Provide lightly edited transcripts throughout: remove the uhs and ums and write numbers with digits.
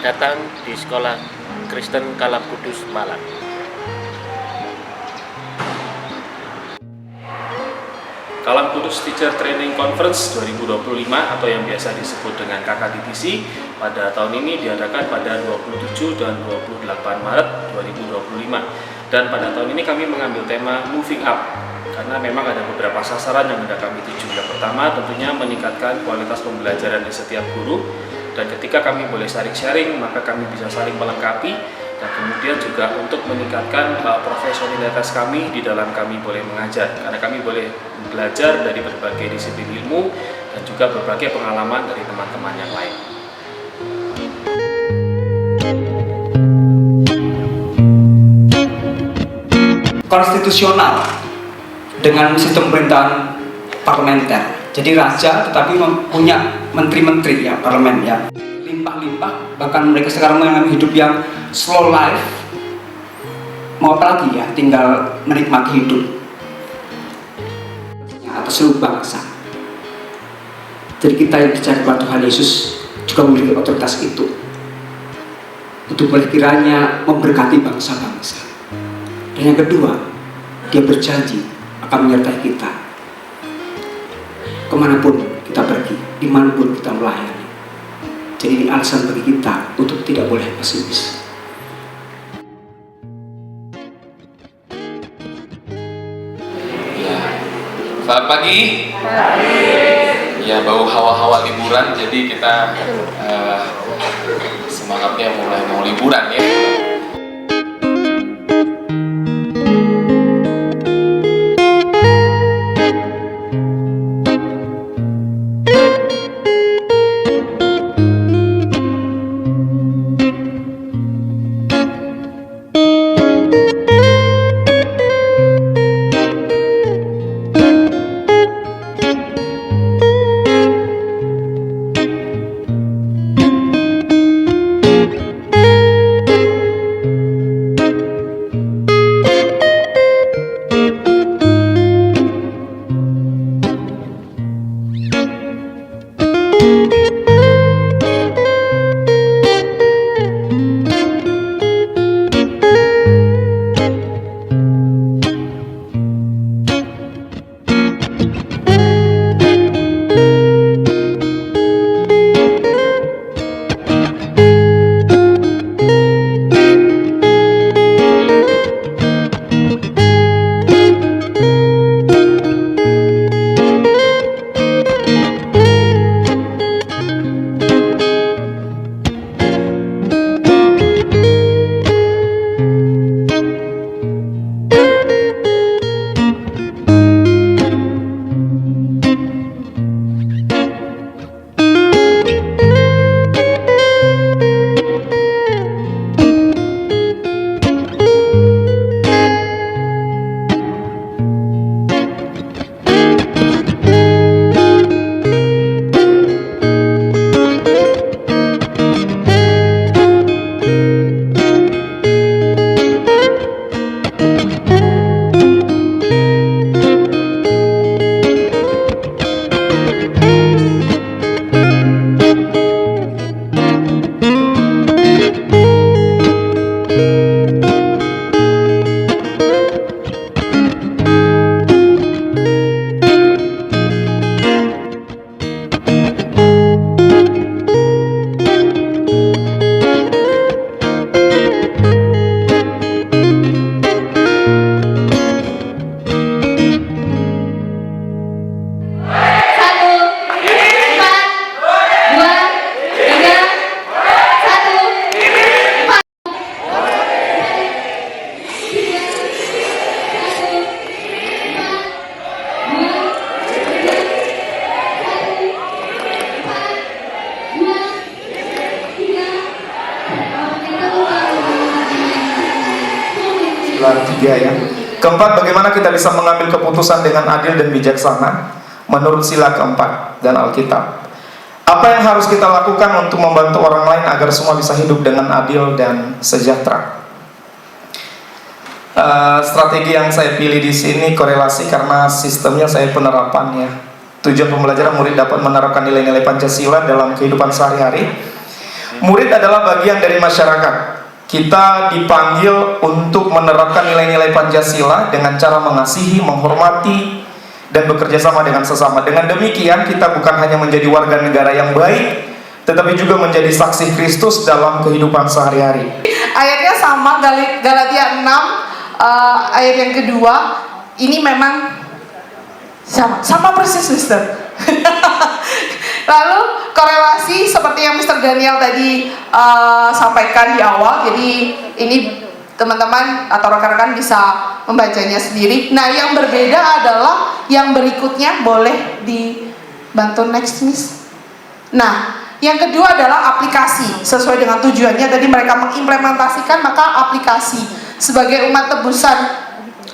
datang di Sekolah Kristen Kalam Kudus Malang. Kalam Kudus Teacher Training Conference 2025 atau yang biasa disebut dengan KKTTC pada tahun ini diadakan pada 27 dan 28 Maret 2025. Dan pada tahun ini kami mengambil tema Moving Up karena memang ada beberapa sasaran yang hendak kami tuju. Yang pertama tentunya meningkatkan kualitas pembelajaran di setiap guru, dan ketika kami boleh sharing maka kami bisa saling melengkapi, dan kemudian juga untuk meningkatkan profesionalitas kami di dalam kami boleh mengajar, karena kami boleh belajar dari berbagai disiplin ilmu dan juga berbagai pengalaman dari teman-teman yang lain. Konstitusional dengan sistem pemerintahan parlementer. Jadi raja tetapi punya menteri-menteri ya, parlemen ya. Limpah-limpah, bahkan mereka sekarang mengalami hidup yang slow life. Mau apa lagi ya, tinggal menikmati hidup atas seluruh bangsa. Jadi kita yang percaya kepada Tuhan Yesus juga memiliki otoritas itu untuk boleh kiranya memberkati bangsa-bangsa. Dan yang kedua, dia berjanji akan menyertai kita kemanapun kita pergi, dimanapun kita melayani. Jadi ini alasan bagi kita untuk tidak boleh pesimis. Ya, selamat pagi. Ya, bau hawa-hawa liburan, jadi kita semangatnya mulai mau liburan ya. Tiga ya. Keempat, bagaimana kita bisa mengambil keputusan dengan adil dan bijaksana menurut sila keempat dan Alkitab. Apa yang harus kita lakukan untuk membantu orang lain agar semua bisa hidup dengan adil dan sejahtera? Strategi yang saya pilih di sini korelasi karena sistemnya saya penerapan ya. Tujuan pembelajaran murid dapat menerapkan nilai-nilai Pancasila dalam kehidupan sehari-hari. Murid adalah bagian dari masyarakat. Kita dipanggil untuk menerapkan nilai-nilai Pancasila dengan cara mengasihi, menghormati, dan bekerja sama dengan sesama. Dengan demikian kita bukan hanya menjadi warga negara yang baik, tetapi juga menjadi saksi Kristus dalam kehidupan sehari-hari. Ayatnya sama, Galatia 6 ayat yang kedua. Ini memang sama persis, Mister. Lalu korelasi seperti yang Mr. Daniel tadi sampaikan di awal. Jadi ini teman-teman atau rekan-rekan bisa membacanya sendiri. Nah, yang berbeda adalah yang berikutnya, boleh dibantu next, Miss. Nah, yang kedua adalah aplikasi. Sesuai dengan tujuannya tadi mereka mengimplementasikan, maka aplikasi. Sebagai umat tebusan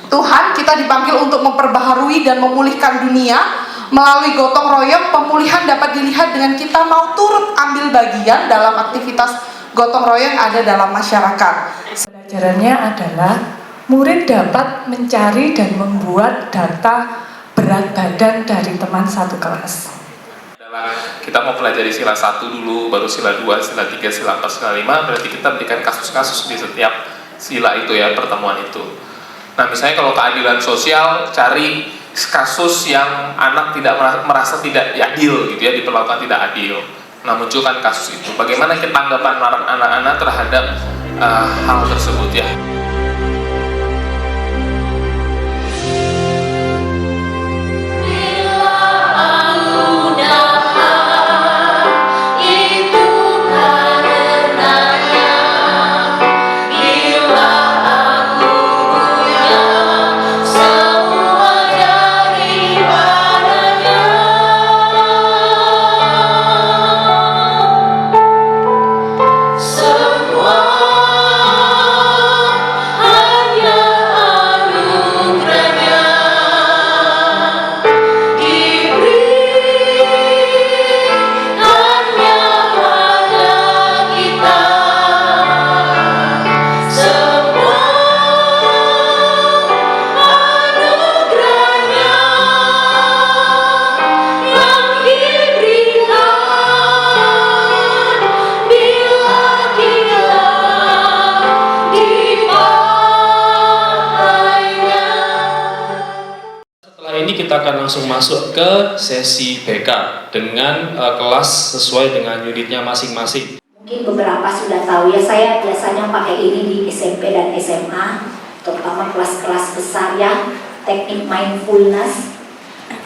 Tuhan, kita dipanggil untuk memperbaharui dan memulihkan dunia. Melalui gotong royong, pemulihan dapat dilihat dengan kita mau turut ambil bagian dalam aktivitas gotong royong ada dalam masyarakat. Pelajarannya adalah murid dapat mencari dan membuat data berat badan dari teman satu kelas. Kita mau pelajari sila 1 dulu, baru sila 2, sila 3, sila 4, sila 5, berarti kita berikan kasus-kasus di setiap sila itu ya, pertemuan itu. Nah, misalnya kalau keadilan sosial, cari kasus yang anak tidak merasa tidak adil gitu ya, diperlakukan tidak adil. Nah, munculkan kasus itu. Bagaimana tanggapan anak-anak terhadap hal tersebut ya? Kita akan langsung masuk ke sesi BK dengan kelas sesuai dengan unitnya masing-masing. Mungkin beberapa sudah tahu ya, saya biasanya pakai ini di SMP dan SMA, terutama kelas-kelas besar ya, teknik mindfulness.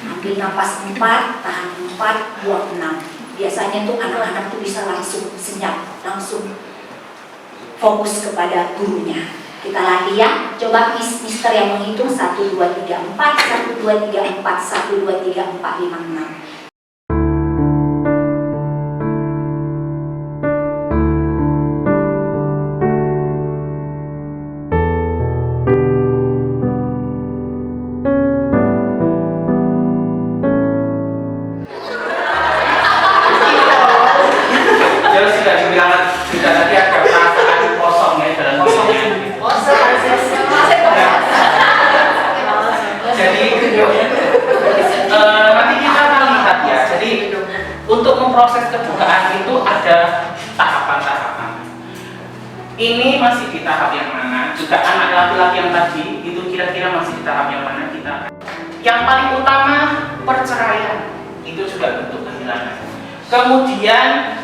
Ambil nafas 4, tahan 4, buang 6. Biasanya tuh anak-anak tuh bisa langsung senyap, langsung fokus kepada gurunya. Kita lagi ya, coba mister yang menghitung 1, 2, 3, 4, 1, 2, 3, 4, 1, 2, 3, 4, 5, 6. Proses kedukaan itu ada tahapan-tahapan. Ini masih di tahap yang mana? Juga anak laki-laki yang tadi itu kira-kira masih di tahap yang mana kita? Yang paling utama perceraian, itu juga bentuk kehilangan. Kemudian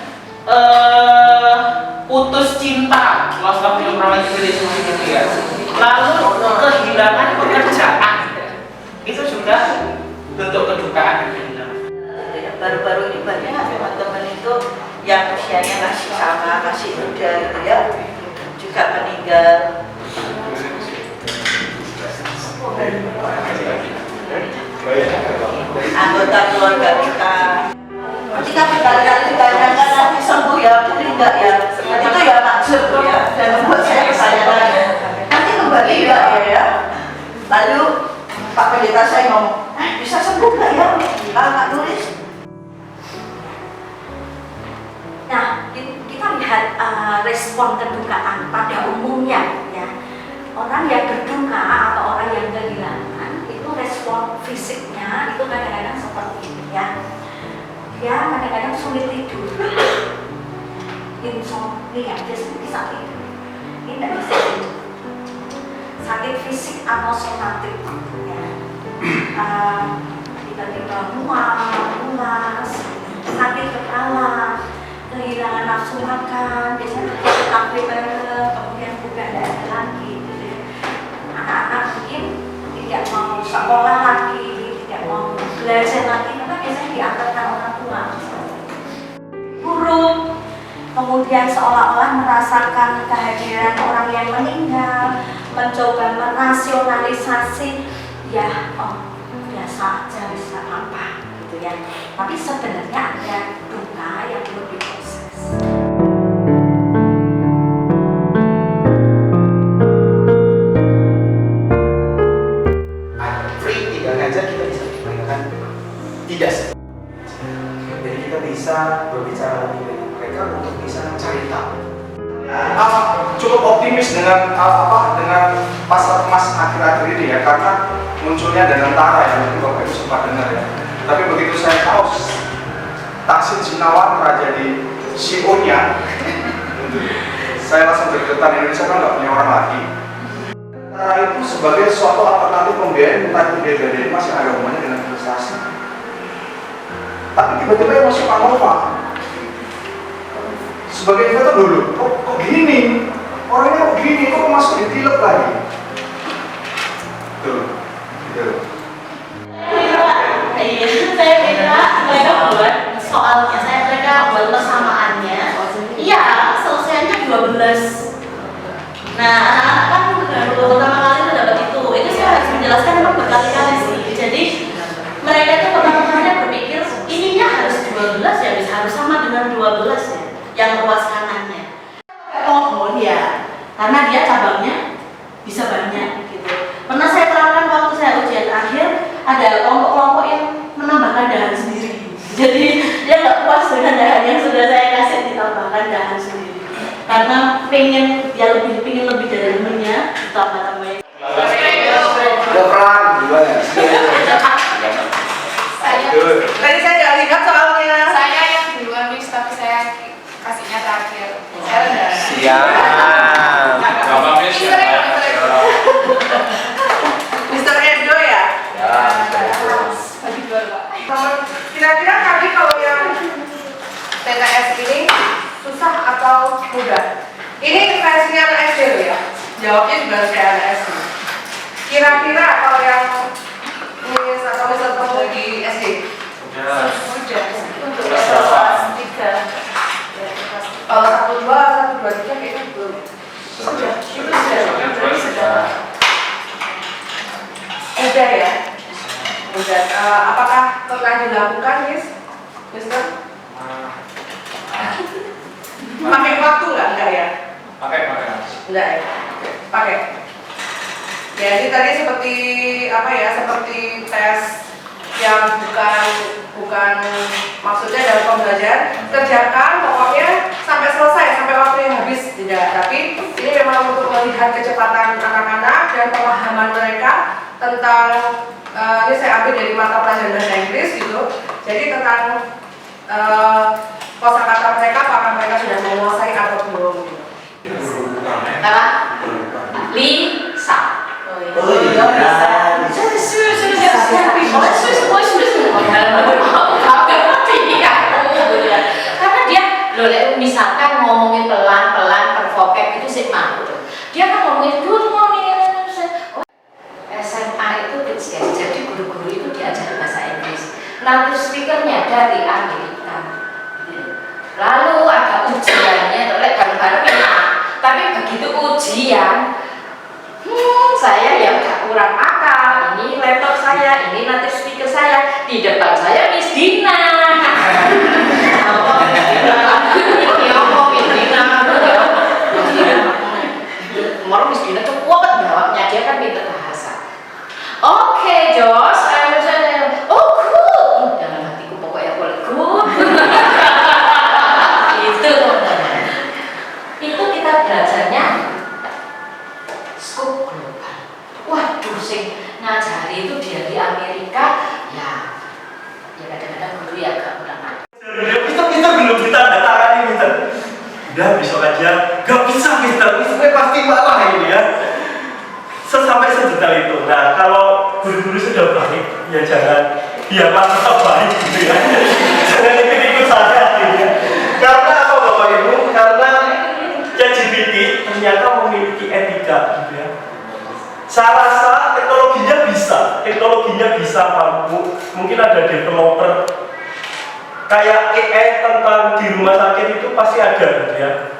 putus cinta, loss of romantic relationship. Lalu kehilangan pekerjaan, itu juga bentuk kedukaan dan kehilangan. Baru-baru ini banyak teman-teman itu yang usianya masih sama, masih muda gitu ya, juga meninggal. Anggota keluarga kita. Ketika berkali-kali ditanyakan nanti sembuh ya, pulih enggak ya, itu ya maksud ya, dan membuat saya bertanya-tanya, nanti kembali enggak ya? Lalu Pak Pendeta saya ngomong, bisa sembuh enggak ya? Pak nulis. Nah, kita lihat respon kedukaan pada umumnya ya. Orang yang berduka atau orang yang kehilangan itu respon fisiknya itu kadang-kadang seperti ini ya. Dia kadang-kadang sulit tidur. insomnia, biasanya bisa tidur. Ini tidak bisa tidur. Sakit fisik atau somatik, ya. Tiba-tiba mual, sakit kepala, kehilangan nafsu makan, biasanya terjadi kemudian bukan tidak ada lagi. Gitu. Anak-anak mungkin tidak mau sekolah lagi, tidak mau belajar lagi, karena biasanya diantarkan orang tua. Buruk, kemudian seolah-olah merasakan kehadiran orang yang meninggal, mencoba merasionalisasi, ya biasa aja, bisa apa gitu ya. Tapi sebenarnya ada duka yang belum diproses. Free tinggal aja kita bisa menanyakan tidak sih. Jadi kita bisa berbicara lebih dengan mereka untuk bisa mencari tahu. Cukup optimis dengan dengan pasar emas akhir-akhir ini ya, karena munculnya Danantara ya, mungkin Bapak Ibu sempat dengar ya. Tapi begitu saya tahu Taksin Sinawatra jadi CEO-nya, saya langsung bergetar. Indonesia kan nggak punya orang lagi. Danantara itu sebagai suatu alternatif pembiayaan, entah itu biaya emas yang ada hubungannya dengan investasi. Tapi tiba-tiba yang masuk Anova sebagai investor dulu, kok gini? Orangnya kok gini? Kok masuk di tilep lagi? Tuh. Saya mereka buat soalnya, mereka buat persamaannya. Iya, selesainya 12. Nah, anak-anak kan pertama kali itu dapat itu saya harus menjelaskan memang berkali-kali sih. Jadi mereka itu pertama kali berpikir ininya harus 12 ya, harus sama dengan 12 ya, yang ruas kanannya. Pohon ya, karena dia cabangnya bisa banyak gitu. Pernah saya terangkan waktu saya ujian akhir, ada kelompok-kelompok yang menambahkan dahan sendiri. Jadi dia nggak puas dengan dahan yang sudah saya kasih, ditambahkan dahan sendiri. Karena dia pengen lebih dari temennya, ditambah-tambahin. Udah peran juga ya. Tadi saya nggak lihat soalnya. Saya yang duluan Miss, tapi saya kasihnya terakhir. Saya udah. Siap. Mr. Edo ya? Kira-kira kali kalau yang TTS ini susah atau mudah? Ini versinya anak SD loh ya? Jawabnya juga kayak anak SD. Kira-kira kalau yang Miss atau Miss ketemu di SD? Mudah. Untuk kelas 3. Kalau 1, 2, 3 kayaknya belum. Sudah. Udah ya? Udah. Apakah pernah dilakukan, Miss? Mister? Pakai waktu nggak? Enggak ya? Pakai. Enggak ya? Pakai. Jadi tadi seperti seperti tes yang bukan maksudnya dalam pembelajaran, kerjakan pokoknya sampai selesai, sampai waktu yang habis, tidak. Tapi ini memang untuk melihat kecepatan anak-anak dan pemahaman mereka tentang ini saya ambil dari mata pelajaran bahasa Inggris gitu. Jadi tentang kosakata mereka, apakah mereka sudah menguasai atau belum gitu. Apa? Lisa. Oh iya. Karena dia misalkan ngomongin pelan-pelan per vocab itu sih malu. Dia kan ngomongin good morning. SMA itu kecil, jadi guru-guru itu diajari bahasa Inggris. Native speakernya dari Amerika. Lalu ada ujiannya, bareng-bareng enak. Tapi begitu ujian, saya yang gak kurang akal. Ini laptop saya, ini native speaker saya, di depan saya Miss Dina. Kemarin Miss Dina tuh kuat jawabnya, dia kan pintar bahasa. Oke, Jos, oh good. Dalam hatiku pokoknya boleh good. Itu kita belajarnya scope global. Waduh, sing ngajari itu dia di Amerika, ya kadang-kadang guru ya udah besok aja, gak bisa kita, besoknya pasti malah ini ya. Sampai sedetail itu. Nah, kalau guru-guru sudah baik, ya jangan biarlah tetap baik gitu ya. Jangan ikut-ikut saja gitu ya. Karena apa Bapak Ibu? Karena ChatGPT ternyata memiliki etika gitu ya. Saya rasa teknologinya bisa mampu. Mungkin ada developer kayak AI tentang di rumah sakit itu pasti ada gitu ya.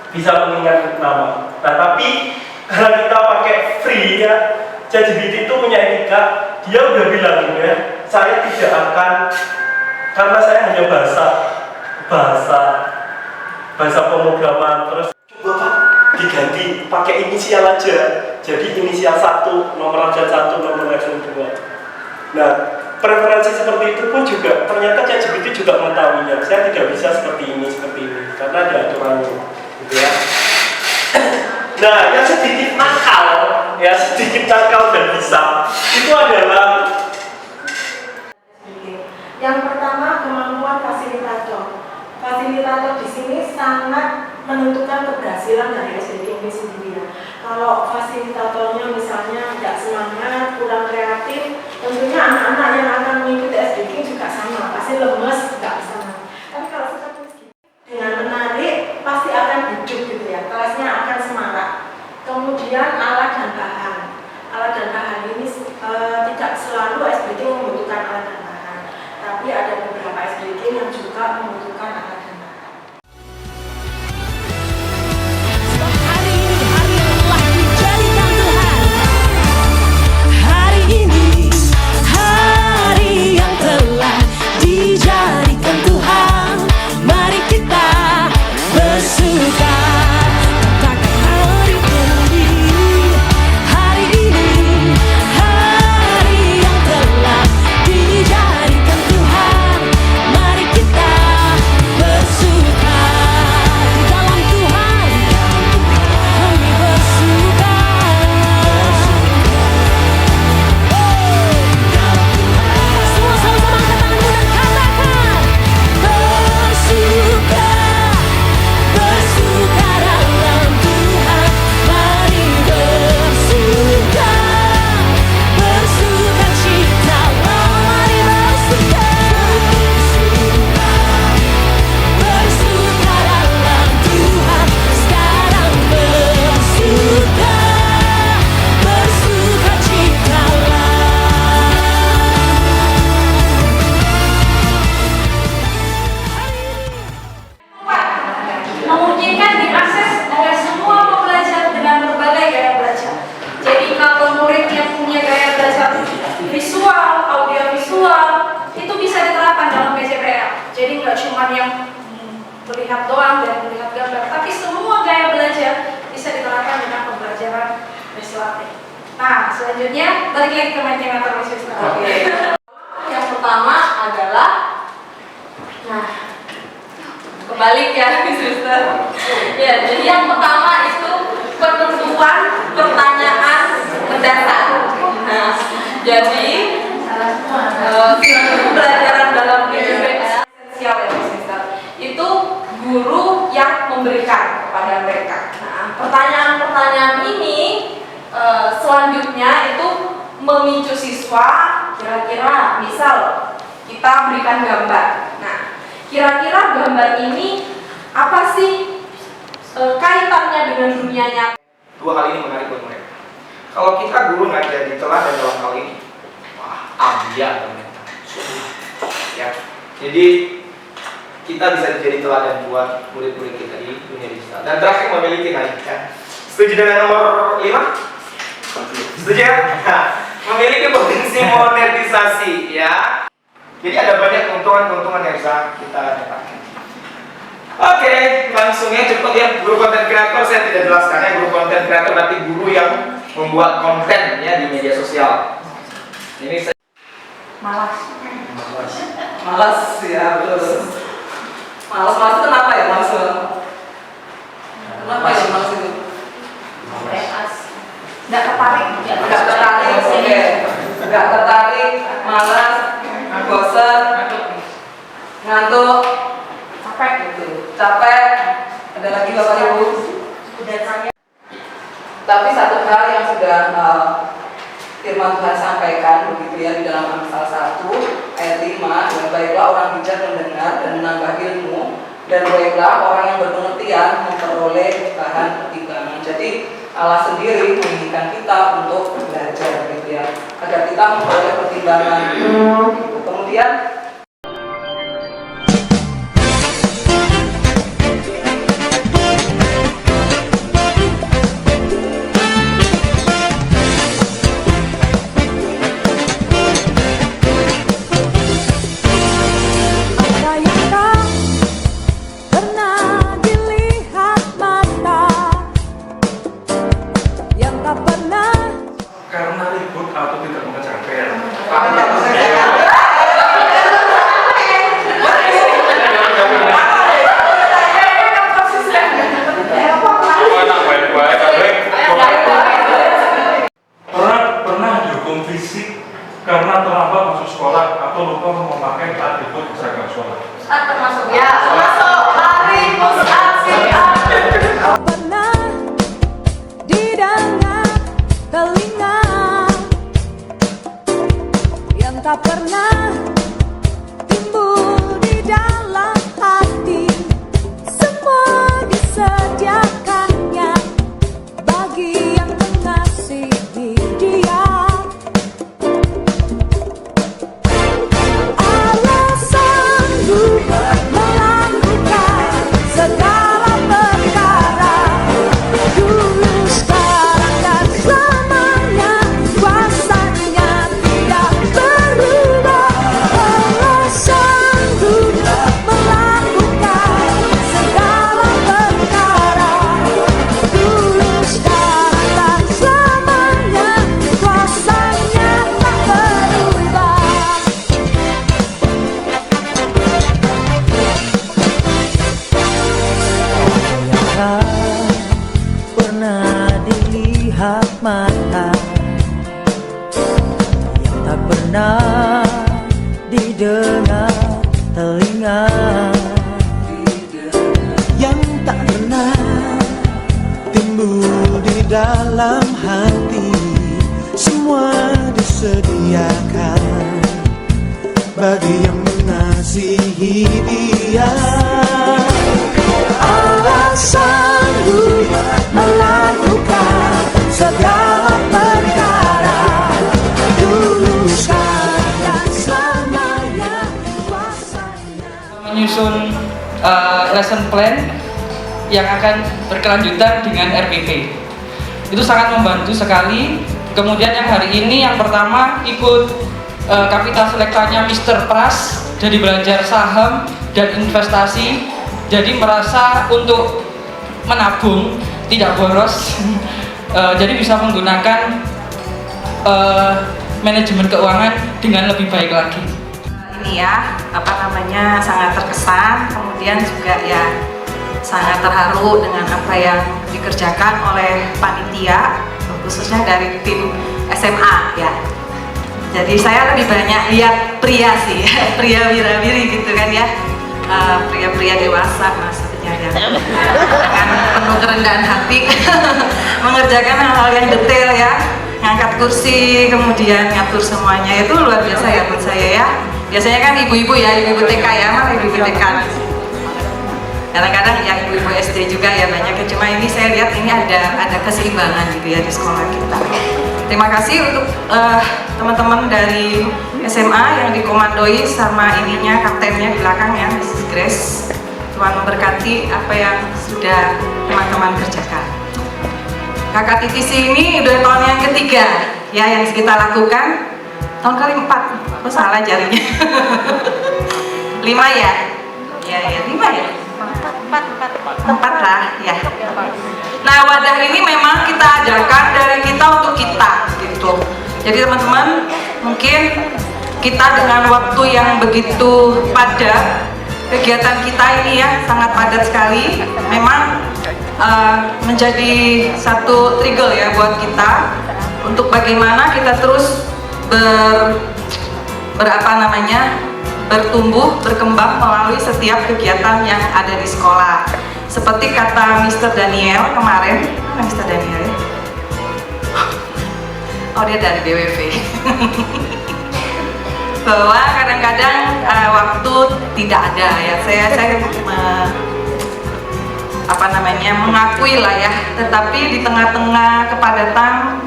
Bisa mengingat nama. Nah, tapi karena kita pakai free ya, ChatGPT itu punya etika. Dia udah bilang gitu ya, saya tidak akan, karena saya hanya bahasa pemrograman, terus coba Pak diganti pakai inisial aja, jadi inisial 1, nomor abjad 1, nomor abjad 2. Nah, preferensi seperti itu pun juga ternyata ChatGPT juga mengetahuinya. Saya tidak bisa seperti ini karena ada aturannya gitu ya. Nah, yang sedikit nakal dan bisa itu adalah yang pertama, kemampuan fasilitator. Fasilitator di sini sangat menentukan keberhasilan dari SDG ini sendiri. Kalau fasilitatornya misalnya tidak semangat, kurang kreatif, tentunya anak-anak yang akan mengikuti SDG juga sama, pasti lemes, tidak bisa. Tapi kalau seperti ini, dengan menarik, pasti akan hidup gitu ya, kelasnya akan semangat. Kemudian alat dan bahan. Alat dan bahan ini tidak selalu SDG membutuhkan alat dan bahan, tapi ada beberapa SDG yang juga membutuhkan alat dan bahan. Hari ini, hari yang telah dijadikan Tuhan, mari kita bersuka. Memungkinkan diakses oleh semua pembelajar dengan berbagai gaya belajar. Jadi kalau murid yang punya gaya belajar visual, audiovisual, itu bisa diterapkan dalam PJPL. Jadi nggak cuma yang melihat doang dan melihat gambar, tapi semua gaya belajar bisa diterapkan dengan pembelajaran legislatif. Nah, selanjutnya balik lagi ke Mentimeter System. Yang pertama adalah, kebalik ya, sister. Ya, jadi yang pertama itu penentuan pertanyaan mendasar. Nah, jadi pembelajaran dalam PJPL esensial ya, sister. Itu guru yang memberikan kepada mereka. Nah, pertanyaan-pertanyaan ini selanjutnya itu memicu siswa, kira-kira misal kita berikan gambar. Nah, kira-kira gambar ini apa sih kaitannya dengan dunia nyata? 2 hal ini menarik buat mereka. Kalau kita guru ngajar di teladan dalam hal ini, wah, ambiar ternyata. Ya. Jadi kita bisa jadi teladan buat murid-murid kita di dunia digital. Dan terakhir memiliki naik kan. Setuju dengan nomor 5? Setuju ya? Memiliki potensi monetisasi ya. Jadi ada banyak keuntungan-keuntungan yang bisa kita dapatkan. Oke, langsungnya cepat ya. Guru konten kreator saya tidak jelaskan ya. Guru konten kreator berarti guru yang membuat konten ya di media sosial. Ini saya Malas ya, betul. Malas itu kenapa ya malas? Kenapa ya malas itu? Nggak tertarik. Oke. Nggak tertarik, malas, bosan, ngantuk, capek gitu. Capek, Ada lagi Bapak Ibu? Tapi satu hal yang sudah firman Tuhan sampaikan begitu ya di dalam Amsal 1 ayat 5, ya, baiklah orang bijak mendengar dan menambah ilmu, dan baiklah orang yang berpengertian memperoleh bahan pertimbangan. Jadi Allah sendiri menginginkan kita untuk belajar gitu ya, agar kita memperoleh pertimbangan. Kemudian karena ribut atau tidak mengejar pernah dihukum fisik karena terlambat masuk sekolah atau lupa memakai atribut seragam sekolah. Termasuk ya, termasuk lari, push up, sit up. Pernah didengar telinga yang tak pernah timbul di dalam hati, semua disediakannya bagi yang mengasihi Dia. Allah sanggup melakukan segala perkara, dulu, sekarang, dan selamanya. Kuasanya tidak berubah. Allah sanggup melakukan segala perkara, dulu, sekarang, dan selamanya. Kuasanya tak berubah. Pernah dilihat mata, yang tak pernah didengar telinga, yang tak pernah timbul di dalam hati, semua disediakan bagi yang mengasihi Dia. Allah sanggup melakukan segala perkara, dulu, sekarang, dan selamanya. Kuasanya. Menyusun lesson plan yang akan berkelanjutan dengan RPP. Itu sangat membantu sekali. Kemudian yang hari ini yang pertama ikut kapital selektanya Mr. Pras, jadi belajar saham dan investasi. Jadi merasa untuk menabung tidak boros, jadi bisa menggunakan manajemen keuangan dengan lebih baik lagi. Ini ya, sangat terkesan, kemudian juga ya sangat terharu dengan apa yang dikerjakan oleh panitia, khususnya dari tim SMA ya. Jadi saya lebih banyak lihat pria sih, pria wira-wiri gitu kan ya. Pria-pria dewasa maksudnya ya, dengan penuh kerendahan hati mengerjakan hal-hal yang detail ya, ngangkat kursi kemudian ngatur semuanya, itu luar biasa ya buat saya ya. Biasanya kan ibu-ibu ya, ibu-ibu TK ya, malah ibu-ibu TK, kadang-kadang ya ibu-ibu SD juga ya banyaknya, cuma ini saya lihat ini ada keseimbangan gitu ya di sekolah kita. Terima kasih untuk teman-teman dari SMA yang dikomandoi sama ininya, kaptennya di belakang ya, Mrs. Grace. Tuhan memberkati apa yang sudah teman-teman kerjakan. KKTTC ini udah tahun yang ketiga ya yang kita lakukan. Tahun ke-4, aku salah jarinya. 5 ya? Ya 5 ya? 4 lah ya. Nah, wadah ini memang kita adakan dari kita untuk kita gitu. Jadi teman-teman, mungkin kita dengan waktu yang begitu padat, kegiatan kita ini ya sangat padat sekali, memang menjadi satu trigger ya buat kita untuk bagaimana kita terus bertumbuh, berkembang melalui setiap kegiatan yang ada di sekolah. seperti kata Mr. Daniel kemarin, mana Mr. Daniel ya? Oh, dia dari DWV. Bahwa kadang-kadang waktu tidak ada ya. Saya mengakui lah ya. Tetapi di tengah-tengah kepadatan,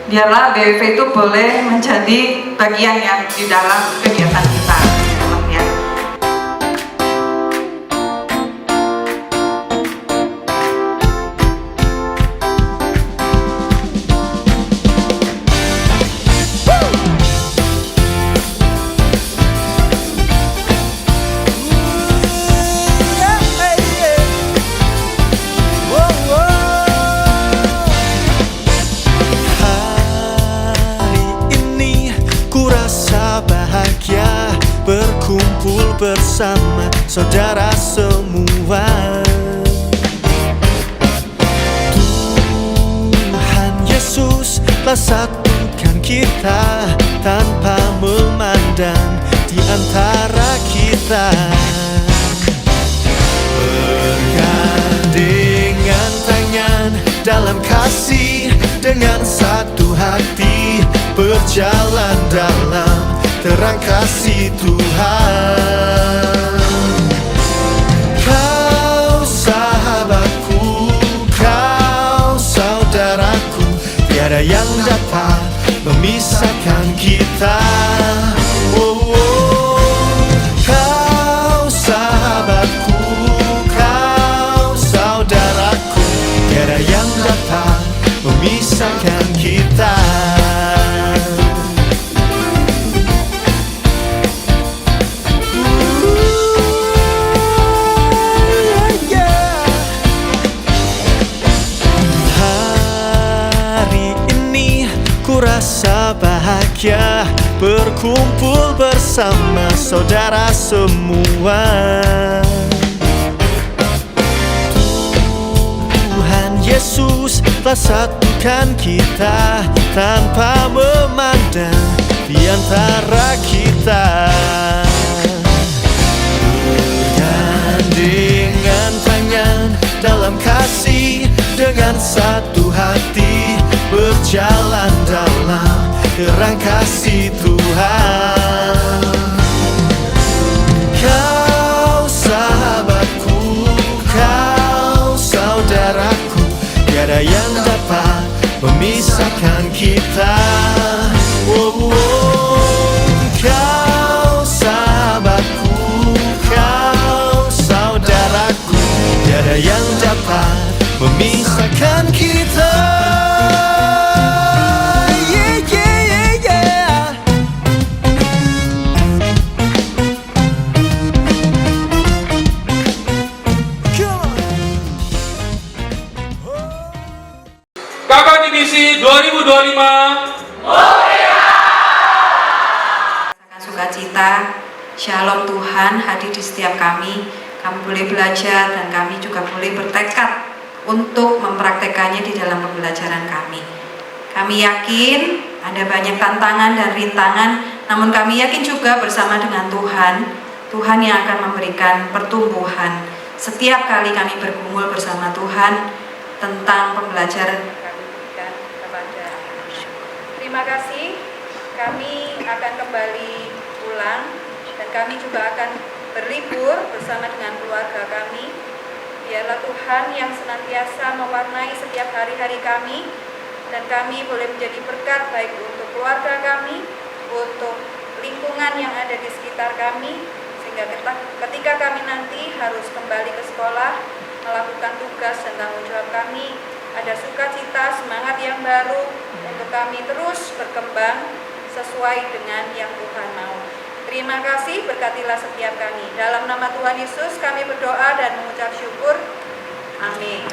biarlah DWV itu boleh menjadi bagian yang di dalam kegiatan kita. Ya. Berkumpul bersama saudara semua. Tuhan Yesus telah satukan kita tanpa memandang di antara kita. Bergandengan tangan dalam kasih, dengan satu hati berjalan dalam terang kasih Tuhan. Kau sahabatku, kau saudaraku, tiada yang dapat memisahkan kita. Oh, oh. Kau sahabatku, kau saudaraku, tiada yang dapat memisahkan kita. Rasa bahagia berkumpul bersama saudara semua. Tuhan Yesus telah satukan kita tanpa memandang di antara kita. Bergandengan tangan dalam kasih, dengan satu hati berjalan dalam terang kasih Tuhan. Kau sahabatku, kau saudaraku, tiada yang dapat memisahkan kita. Oh, oh. Kau sahabatku, kau saudaraku, tiada yang dapat memisahkan kita. Kakak Divisi 2025 sukacita, shalom Tuhan hadir di setiap kami. Kami boleh belajar dan kami juga boleh bertekad untuk mempraktekannya di dalam pembelajaran kami. Kami yakin ada banyak tantangan dan rintangan, namun kami yakin juga bersama dengan Tuhan yang akan memberikan pertumbuhan setiap kali kami bergumul bersama Tuhan tentang pembelajaran. Terima kasih, kami akan kembali pulang dan kami juga akan berlibur bersama dengan keluarga kami. Biarlah Tuhan yang senantiasa mewarnai setiap hari-hari kami dan kami boleh menjadi berkat baik untuk keluarga kami, untuk lingkungan yang ada di sekitar kami, sehingga ketika kami nanti harus kembali ke sekolah melakukan tugas dan tanggung jawab kami, ada sukacita, semangat yang baru untuk kami terus berkembang sesuai dengan yang Tuhan mau. Terima kasih, berkatilah setiap kami. Dalam nama Tuhan Yesus kami berdoa dan mengucap syukur. Amin.